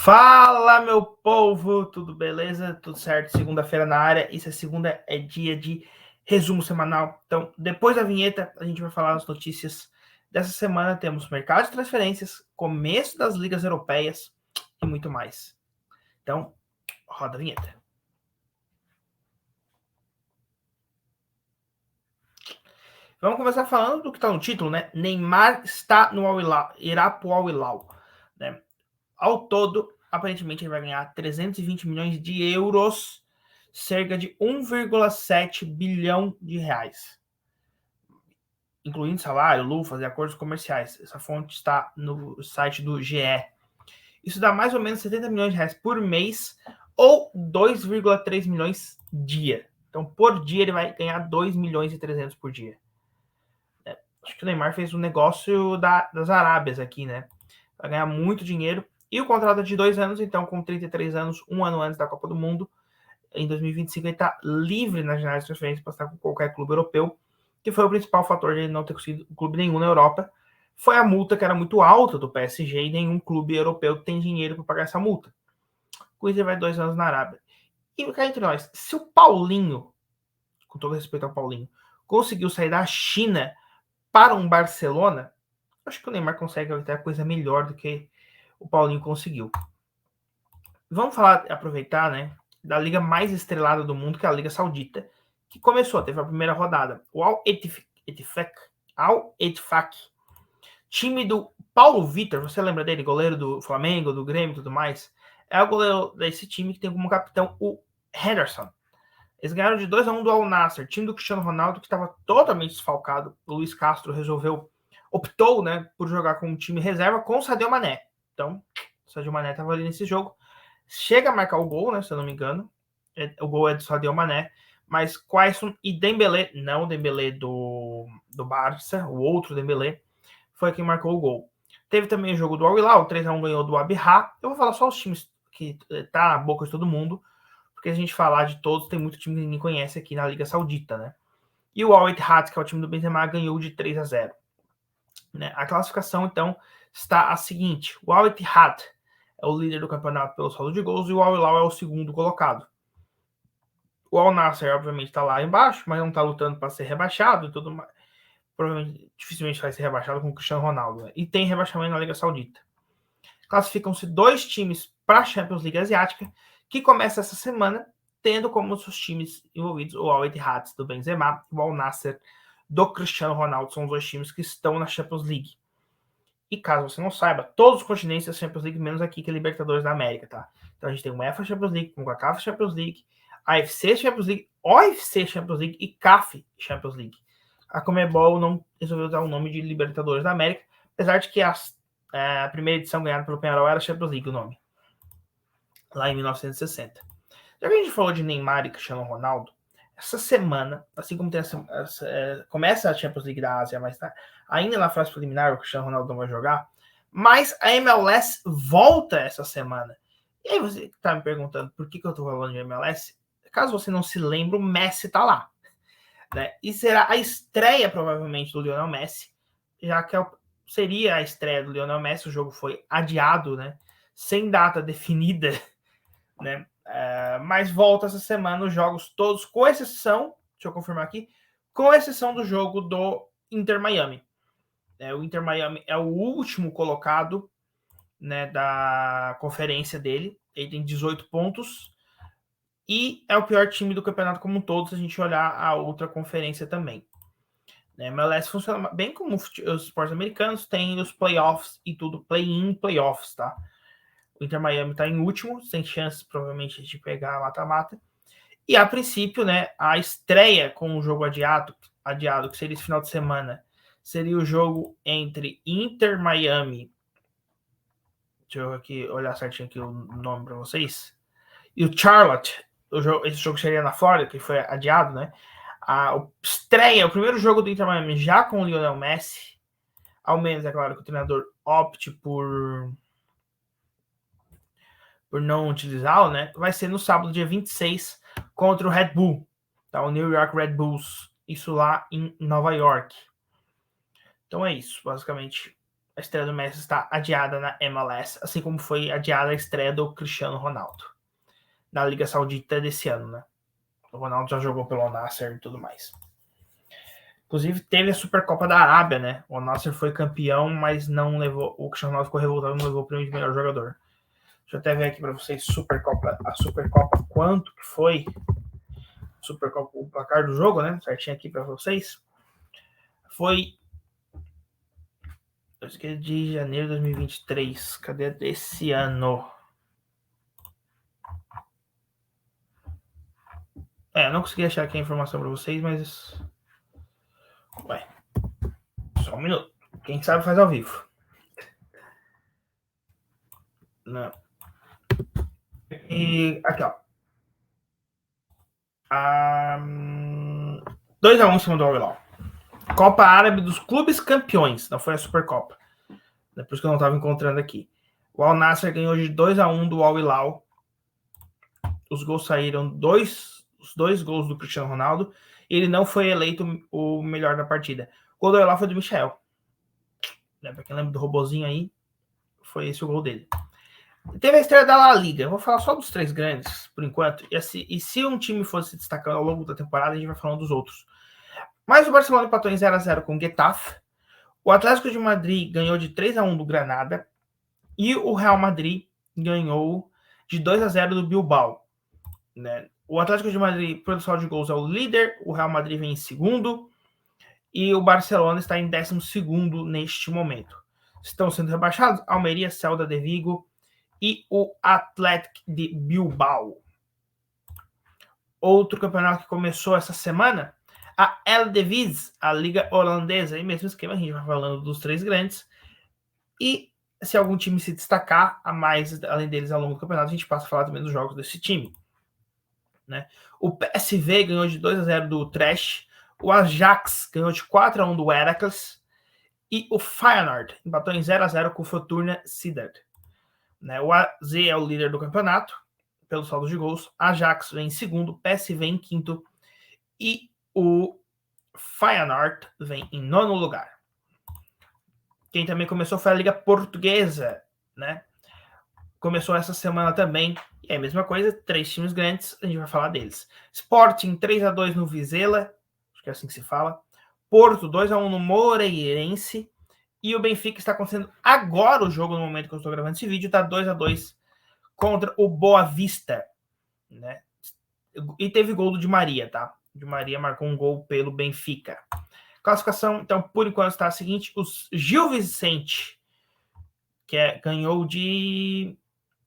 Fala, meu povo, tudo beleza? Tudo certo? Segunda-feira na área. Isso é segunda, é dia de resumo semanal. Então, depois da vinheta, a gente vai falar as notícias dessa semana. Temos mercado de transferências, começo das ligas europeias e muito mais. Então, roda a vinheta. Vamos começar falando do que está no título, né? Neymar está no Al-Hilal, irá para o Al-Hilal, né? Ao todo, aparentemente, ele vai ganhar 320 milhões de euros, cerca de 1,7 bilhão de reais, incluindo salário, luvas e acordos comerciais. Essa fonte está no site do GE. Isso dá mais ou menos 70 milhões de reais por mês ou 2,3 milhões dia. Então, por dia, ele vai ganhar 2 milhões e 300 por dia. Acho que o Neymar fez um negócio das Arábias aqui, né? Vai ganhar muito dinheiro. E o contrato é de 2 anos, então, com 33 anos, um ano antes da Copa do Mundo, em 2025, ele está livre nas janelas de transferência para estar com qualquer clube europeu, que foi o principal fator de ele não ter conseguido clube nenhum na Europa. Foi a multa que era muito alta do PSG e nenhum clube europeu tem dinheiro para pagar essa multa. Com isso, ele vai 2 anos na Arábia. E cá entre nós, se o Paulinho, com todo respeito ao Paulinho, conseguiu sair da China para um Barcelona, acho que o Neymar consegue até coisa melhor do que o Paulinho conseguiu. Vamos falar, aproveitar, né, da liga mais estrelada do mundo, que é a Liga Saudita, que começou, teve a primeira rodada. O Al-Ettifaq, time do Paulo Vitor, você lembra dele, goleiro do Flamengo, do Grêmio e tudo mais? É o goleiro desse time que tem como capitão o Henderson. Eles ganharam de 2-1 do Al Nassr, time do Cristiano Ronaldo, que estava totalmente desfalcado. O Luiz Castro optou, né, por jogar com um time reserva com o Sadio Mané. Então, o Sadio Mané estava ali nesse jogo. Chega a marcar o gol, né, se eu não me engano. O gol é do Sadio Mané. Mas Quaison e Dembélé, não o Dembélé do Barça, o outro Dembélé, foi quem marcou o gol. Teve também o jogo do Al-Hilal, o 3-1 ganhou do Abirá. Eu vou falar só os times que tá na boca de todo mundo, porque a gente falar de todos, tem muito time que ninguém conhece aqui na Liga Saudita, né? E o Al-Ittihad, que é o time do Benzema, ganhou de 3-0. Né? A classificação, então, está a seguinte. O Al-Ittihad é o líder do campeonato pelo saldo de gols e o Al-Hilal é o segundo colocado. O Al-Nassr, obviamente, está lá embaixo, mas não está lutando para ser rebaixado e tudo mais. Provavelmente, dificilmente vai ser rebaixado com o Cristiano Ronaldo. Né? E tem rebaixamento na Liga Saudita. Classificam-se 2 times para a Champions League Asiática, que começa essa semana, tendo como seus times envolvidos o Al-Ittihad do Benzema e o Al-Nassr do Cristiano Ronaldo. São os 2 times que estão na Champions League. E caso você não saiba, todos os continentes da Champions League, menos aqui que é Libertadores da América, tá? Então a gente tem o UEFA Champions League, CONCACAF Champions League, AFC Champions League, OFC Champions League e CAF Champions League. A Conmebol não resolveu usar o nome de Libertadores da América, apesar de que a primeira edição ganhada pelo Peñarol era Champions League o nome, lá em 1960. Já que a gente falou de Neymar e Cristiano Ronaldo, essa semana, assim como tem começa a Champions League da Ásia, mas tá, ainda na fase preliminar, o Cristiano Ronaldo não vai jogar, mas a MLS volta essa semana. E aí você está me perguntando por que eu estou falando de MLS? Caso você não se lembre, o Messi está lá. Né? E será a estreia, provavelmente, do Lionel Messi, já que seria a estreia do Lionel Messi, o jogo foi adiado, né? Sem data definida, né? Mas volta essa semana os jogos todos, com exceção, deixa eu confirmar aqui, com exceção do jogo do Inter Miami. O Inter Miami é o último colocado, né, da conferência dele. Ele tem 18 pontos e é o pior time do campeonato como um todo, se a gente olhar a outra conferência também. A MLS funciona bem como os esportes americanos, tem os playoffs e tudo, play-in, playoffs, tá? O Inter Miami está em último, sem chances provavelmente de pegar mata-mata. E a princípio, né, a estreia com o jogo adiado, que seria esse final de semana, seria o jogo entre Inter Miami. Deixa eu aqui olhar certinho aqui o nome para vocês. E o Charlotte. Esse jogo seria na Flórida, que foi adiado, né? A estreia, o primeiro jogo do Inter Miami já com o Lionel Messi. Ao menos, é claro, que o treinador opte por não utilizá-lo, né? Vai ser no sábado, dia 26, contra o Red Bull, tá? O New York Red Bulls. Isso lá em Nova York. Então é isso, basicamente. a estreia do Messi está adiada na MLS, assim como foi adiada a estreia do Cristiano Ronaldo na Liga Saudita desse ano, né? O Ronaldo já jogou pelo Al-Nassr e tudo mais. Inclusive, teve a Supercopa da Arábia, né? O Al-Nassr foi campeão, mas não levou. O Cristiano Ronaldo ficou revoltado, não levou o prêmio de melhor jogador. Deixa eu até ver aqui para vocês a Supercopa, quanto que foi Supercopa, o placar do jogo, né? Certinho aqui para vocês. Foi de janeiro de 2023. Cadê desse ano? Eu não consegui achar aqui a informação para vocês, mas... Ué, só um minuto. Quem sabe faz ao vivo. Não. E aqui, ó. 2x1 em cima do Al-Hilal. Copa Árabe dos Clubes Campeões. Não foi a Supercopa. É por isso que eu não estava encontrando aqui. O Al-Nassr ganhou de 2x1 do Al-Hilal. Os gols saíram os dois gols do Cristiano Ronaldo. Ele não foi eleito o melhor da partida. O gol do Al-Hilal foi do Michel. Pra quem lembra do robozinho aí, foi esse o gol dele. Teve a estreia da La Liga. Eu vou falar só dos 3 grandes, por enquanto. E se um time fosse destacando ao longo da temporada, a gente vai falando dos outros. Mas o Barcelona empatou em 0x0 com o Getafe. O Atlético de Madrid ganhou de 3x1 do Granada. E o Real Madrid ganhou de 2x0 do Bilbao. Né? O Atlético de Madrid, pelo saldo de gols, é o líder. O Real Madrid vem em segundo. E o Barcelona está em 12º neste momento. Estão sendo rebaixados Almeria, Celta de Vigo e o Atlético de Bilbao. Outro campeonato que começou essa semana, a Eredivisie, a liga holandesa, e mesmo esquema, a gente vai falando dos 3 grandes. E se algum time se destacar a mais, além deles, ao longo do campeonato, a gente passa a falar também dos jogos desse time. Né? O PSV ganhou de 2x0 do Utrecht. O Ajax ganhou de 4x1 do Heracles. E o Feyenoord empatou em 0x0 com o Fortuna Sittard. Né? O AZ é o líder do campeonato, pelo saldo de gols. Ajax vem em segundo, PSV em quinto. E o Feyenoord vem em 9º lugar. Quem também começou foi a Liga Portuguesa, né? Começou essa semana também. E é a mesma coisa, 3 times grandes, a gente vai falar deles. Sporting 3x2 no Vizela, acho que é assim que se fala. Porto 2x1 no Moreirense. E o Benfica está acontecendo agora o jogo, no momento que eu estou gravando esse vídeo, tá 2x2 contra o Boa Vista. Né? E teve gol do Di Maria, tá? Di Maria marcou um gol pelo Benfica. Classificação, então, por enquanto está a seguinte. O Gil Vicente, ganhou de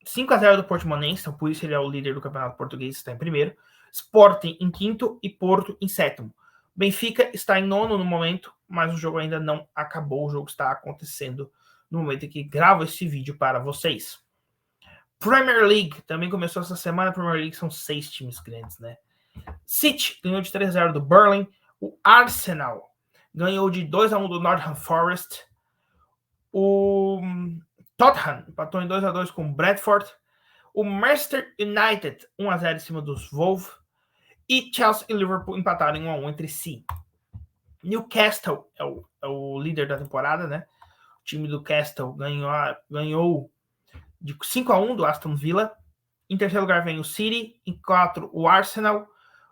5x0 do Portimonense, então por isso ele é o líder do campeonato português, está em primeiro. Sporting em quinto e Porto em sétimo. Benfica está em 9º no momento, mas o jogo ainda não acabou. O jogo está acontecendo no momento em que gravo esse vídeo para vocês. Premier League também começou essa semana. Premier League são 6 times grandes, né? City ganhou de 3x0 do Burnley. O Arsenal ganhou de 2x1 do Nottingham Forest. O Tottenham empatou em 2x2 com o Bradford. O Manchester United 1x0 em cima dos Wolves. E Chelsea e Liverpool empataram em 1x1 entre si. Newcastle é o líder da temporada, né? O time do Castle ganhou de 5x1 do Aston Villa. Em terceiro lugar vem o City. Em 4, o Arsenal.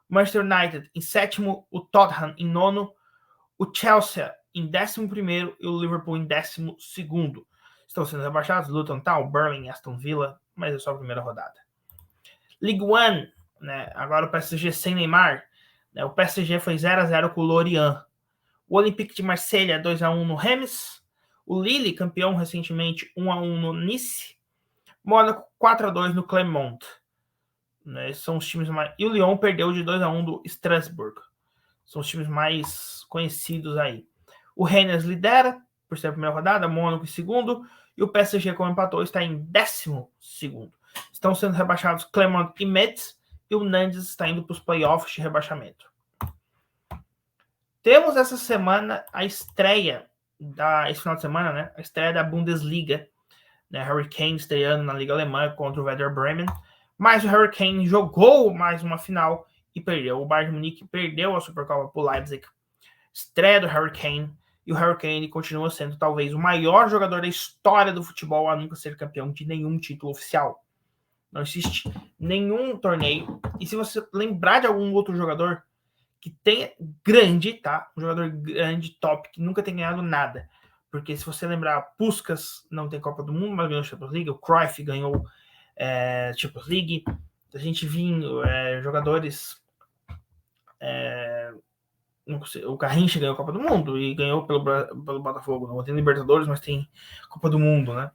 Manchester United em 7º. O Tottenham em 9º. O Chelsea em 11º e o Liverpool em 12º. Estão sendo rebaixados Luton Town, Burnley, Aston Villa, mas é só a primeira rodada. Ligue 1, né? Agora o PSG sem Neymar. Né? O PSG foi 0x0 com o Lorient. O Olympique de Marselha 2x1 no Reims. O Lille, campeão recentemente, 1x1 no Nice. Mônaco 4x2 no Clermont. Né? Esses são os times mais... E o Lyon perdeu de 2x1 do Strasbourg. São os times mais conhecidos aí. O Rennes lidera, por ser a primeira rodada, Mônaco em segundo, e o PSG, como empatou, está em 12º. Estão sendo rebaixados Clermont e Metz, e o Nantes está indo para os playoffs de rebaixamento. Temos essa semana a estreia, esse final de semana, né? A estreia da Bundesliga. Né? Harry Kane estreando na Liga Alemã contra o Werder Bremen. Mas o Harry Kane jogou mais uma final e perdeu. O Bayern de Munique perdeu a Supercopa para o Leipzig. Estreia do Harry Kane, E o Harry Kane continua sendo talvez o maior jogador da história do futebol a nunca ser campeão de nenhum título oficial. Não existe nenhum torneio. E se você lembrar de algum outro jogador que tenha grande, tá? Um jogador grande, top, que nunca tem ganhado nada. Porque se você lembrar, Puskás não tem Copa do Mundo, mas ganhou a Champions League. O Cruyff ganhou Champions League. A gente viu jogadores... o Garrincha ganhou a Copa do Mundo e ganhou pelo Botafogo. Não tem Libertadores, mas tem Copa do Mundo, né?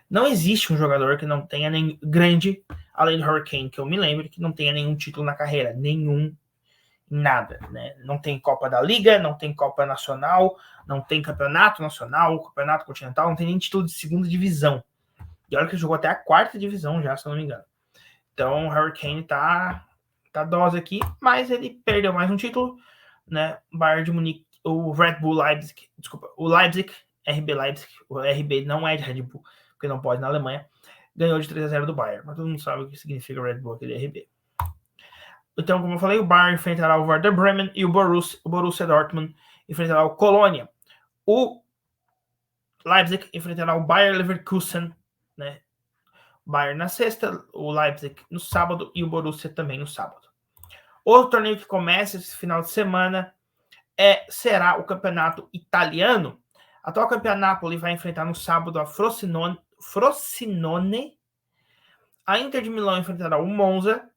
Não existe um jogador que não tenha nem grande, além do Harry Kane, que eu me lembro, que não tenha nenhum título na carreira. Nenhum, nada, né? Não tem Copa da Liga, não tem Copa Nacional, não tem Campeonato Nacional, Campeonato Continental, não tem nem título de segunda divisão. E olha que ele jogou até a quarta divisão já, se eu não me engano. Então o Harry Kane tá dose aqui, mas ele perdeu mais um título, né? Bayern de Munique, o Red Bull Leipzig, desculpa, o Leipzig, RB Leipzig, o RB não é de Red Bull, porque não pode na Alemanha, ganhou de 3-0 do Bayern, mas todo mundo sabe o que significa Red Bull, aquele RB. Então, como eu falei, o Bayern enfrentará o Werder Bremen e o Borussia Dortmund enfrentará o Colônia. O Leipzig enfrentará o Bayer Leverkusen, né? Bayern na sexta, o Leipzig no sábado e o Borussia também no sábado. Outro torneio que começa esse final de semana será o campeonato italiano. A atual campeã Napoli vai enfrentar no sábado a Frosinone. A Inter de Milão enfrentará o Monza.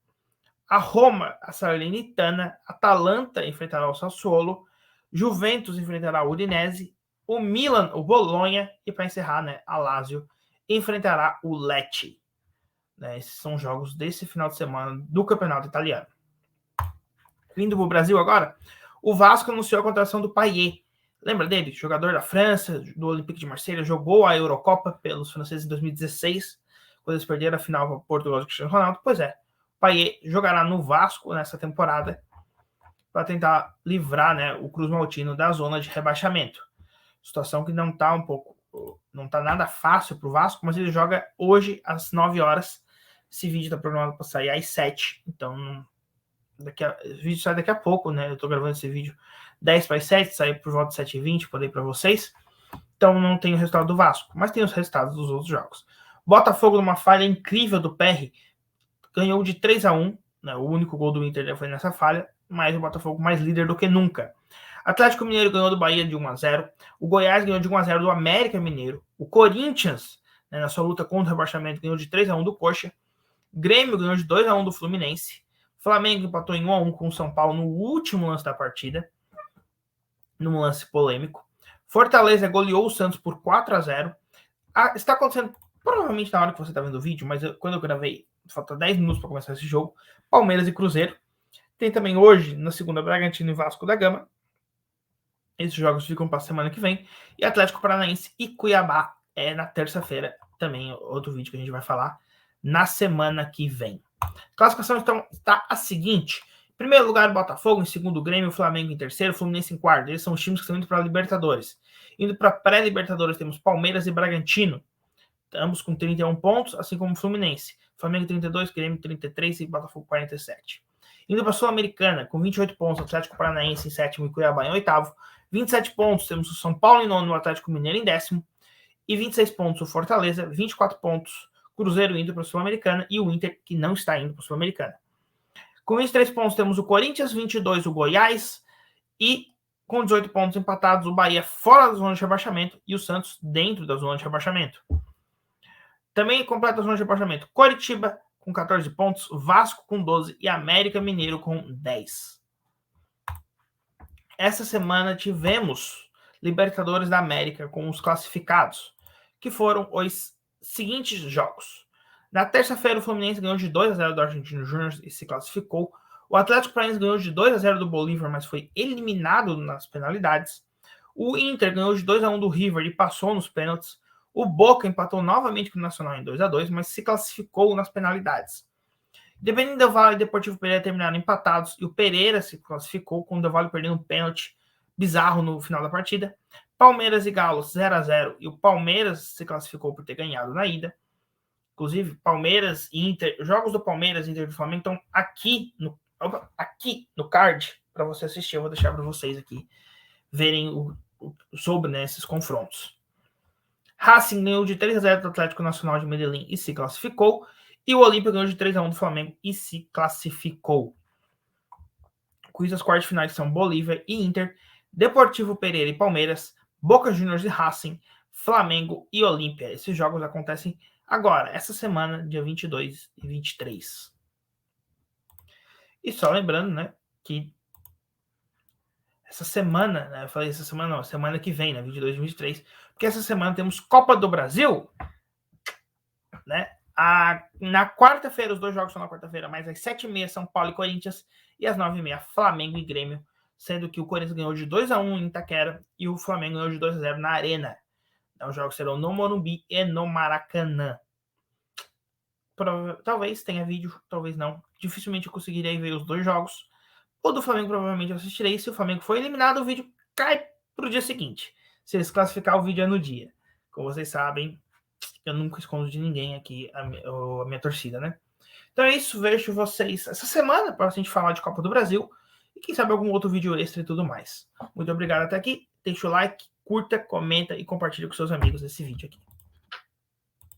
A Roma, a Salernitana. A Atalanta enfrentará o Sassuolo. Juventus enfrentará o Udinese. O Milan, o Bolonha. E para encerrar, né, a Lazio enfrentará o Lecce. Né, esses são jogos desse final de semana do campeonato italiano. Vindo para o Brasil agora, o Vasco anunciou a contratação do Payet. Lembra dele? Jogador da França, do Olympique de Marselha, jogou a Eurocopa pelos franceses em 2016, quando eles perderam a final para Portugal do Cristiano Ronaldo. Pois é, o Payet jogará no Vasco nessa temporada para tentar livrar, né, o Cruz Maltino da zona de rebaixamento. Situação que não está nada fácil para o Vasco, mas ele joga hoje às 9 horas. Esse vídeo está programado para sair às 7, então o vídeo sai daqui a pouco, né? Eu tô gravando esse vídeo 10 para as 7, saiu por volta de 7h20, podei para vocês. Então não tem o resultado do Vasco, mas tem os resultados dos outros jogos. Botafogo, numa falha incrível do PR, ganhou de 3-1, né? O único gol do Inter foi nessa falha, mas o Botafogo mais líder do que nunca. Atlético Mineiro ganhou do Bahia de 1-0, o Goiás ganhou de 1-0 do América Mineiro, o Corinthians, né, na sua luta contra o rebaixamento, ganhou de 3-1 do Coxa, Grêmio ganhou de 2-1 do Fluminense, Flamengo empatou em 1-1 com o São Paulo no último lance da partida, num lance polêmico. Fortaleza goleou o Santos por 4-0. Está acontecendo provavelmente na hora que você está vendo o vídeo, mas quando eu gravei, falta 10 minutos para começar esse jogo. Palmeiras e Cruzeiro. Tem também hoje, na segunda, Bragantino e Vasco da Gama. Esses jogos ficam para a semana que vem. E Atlético Paranaense e Cuiabá na terça-feira. Também outro vídeo que a gente vai falar na semana que vem. A classificação então está a seguinte: em primeiro lugar, o Botafogo, em segundo, o Grêmio, o Flamengo em terceiro, o Fluminense em quarto. Eles são os times que estão indo para a Libertadores. Indo para a pré-Libertadores, temos Palmeiras e Bragantino, ambos com 31 pontos, assim como o Fluminense. Flamengo 32, Grêmio 33 e Botafogo 47. Indo para a Sul-Americana, com 28 pontos, Atlético Paranaense em sétimo e Cuiabá em oitavo. 27 pontos, temos o São Paulo em nono, o Atlético Mineiro em décimo. E 26 pontos, o Fortaleza, 24 pontos, Cruzeiro indo para a Sul-Americana e o Inter, que não está indo para a Sul-Americana. Com 23 pontos, temos o Corinthians, 22 o Goiás e com 18 pontos empatados, o Bahia fora da zona de rebaixamento e o Santos dentro da zona de rebaixamento. Também completa a zona de rebaixamento Coritiba com 14 pontos, Vasco com 12 e América Mineiro com 10. Essa semana tivemos Libertadores da América com os classificados, que foram os seguintes jogos. Na terça-feira, o Fluminense ganhou de 2-0 do Argentino Júnior e se classificou. O Atlético Paranaense ganhou de 2-0 do Bolívar, mas foi eliminado nas penalidades. O Inter ganhou de 2-1 do River e passou nos pênaltis. O Boca empatou novamente com o Nacional em 2-2, mas se classificou nas penalidades. Independente do Vale e Deportivo Pereira terminaram empatados e o Pereira se classificou com o Del Valle perdendo um pênalti bizarro no final da partida. Palmeiras e Galo 0-0 e o Palmeiras se classificou por ter ganhado na ida. Inclusive, Palmeiras e Inter, jogos do Palmeiras e Inter do Flamengo estão aqui no card para você assistir. Eu vou deixar para vocês aqui verem sobre, né, esses confrontos. Racing ganhou de 3-0 do Atlético Nacional de Medellín e se classificou. E o Olímpia ganhou de 3-1 do Flamengo e se classificou. Cujas quartas finais são Bolívia e Inter, Deportivo Pereira e Palmeiras, Boca Juniors e Racing, Flamengo e Olímpia. Esses jogos acontecem agora, essa semana, dia 22 e 23. E só lembrando, né, que essa semana, né, eu falei essa semana não, semana que vem, né, 22 e 23, porque essa semana temos Copa do Brasil, né? Na quarta-feira, os dois jogos são na quarta-feira, mas às 7h30 São Paulo e Corinthians e às 9h30 Flamengo e Grêmio, sendo que o Corinthians ganhou de 2-1 em Itaquera e o Flamengo ganhou de 2-0 na Arena. Então, os jogos serão no Morumbi e no Maracanã. Talvez tenha vídeo, talvez não. Dificilmente eu conseguirei ver os dois jogos. O do Flamengo provavelmente eu assistirei. Se o Flamengo for eliminado, o vídeo cai para o dia seguinte. Se eles classificar, o vídeo é no dia. Como vocês sabem, eu nunca escondo de ninguém aqui a minha torcida, né? Então é isso, vejo vocês essa semana para a gente falar de Copa do Brasil e quem sabe algum outro vídeo extra e tudo mais. Muito obrigado até aqui, deixa o like, curta, comenta e compartilha com seus amigos esse vídeo aqui.